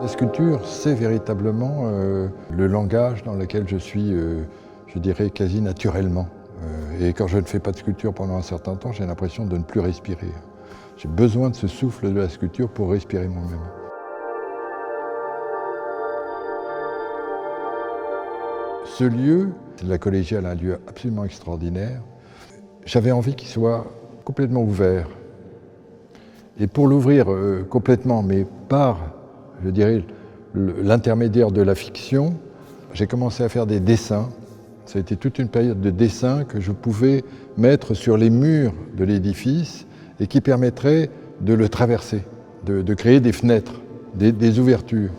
La sculpture, c'est véritablement le langage dans lequel je suis, je dirais, quasi naturellement. Et quand je ne fais pas de sculpture pendant un certain temps, j'ai l'impression de ne plus respirer. J'ai besoin de ce souffle de la sculpture pour respirer moi-même. Ce lieu, la collégiale, un lieu absolument extraordinaire. J'avais envie qu'il soit complètement ouvert. Et pour l'ouvrir complètement, mais par, je dirais, l'intermédiaire de la fiction, j'ai commencé à faire des dessins. Ça a été toute une période de dessins que je pouvais mettre sur les murs de l'édifice et qui permettraient de le traverser, de créer des fenêtres, des ouvertures.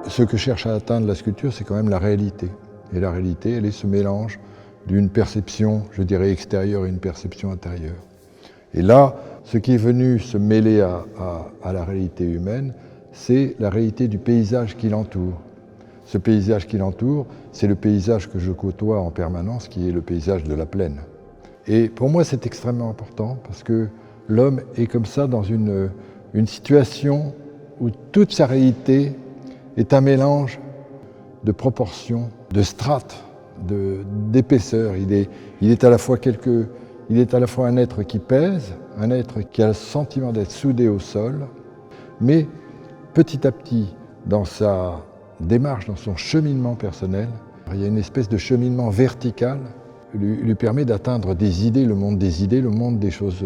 Ce que cherche à atteindre la sculpture, c'est quand même la réalité. Et la réalité, elle est ce mélange d'une perception, je dirais, extérieure et une perception intérieure. Et là, ce qui est venu se mêler à la réalité humaine, c'est la réalité du paysage qui l'entoure. Ce paysage qui l'entoure, c'est le paysage que je côtoie en permanence, qui est le paysage de la plaine. Et pour moi, c'est extrêmement important, parce que l'homme est comme ça dans une situation où toute sa réalité est un mélange de proportions, de strates, d'épaisseur. Il est à la fois un être qui pèse, un être qui a le sentiment d'être soudé au sol, mais petit à petit, dans sa démarche, dans son cheminement personnel, il y a une espèce de cheminement vertical qui lui permet d'atteindre des idées, le monde des choses,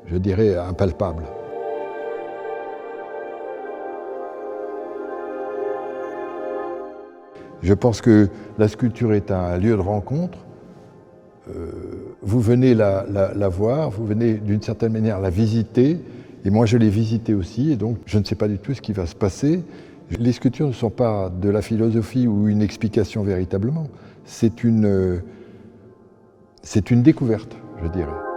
je dirais, impalpables. Je pense que la sculpture est un lieu de rencontre. Vous venez la voir, vous venez d'une certaine manière la visiter, et moi je l'ai visitée aussi, et donc je ne sais pas du tout ce qui va se passer. Les sculptures ne sont pas de la philosophie ou une explication véritablement, c'est une découverte, je dirais.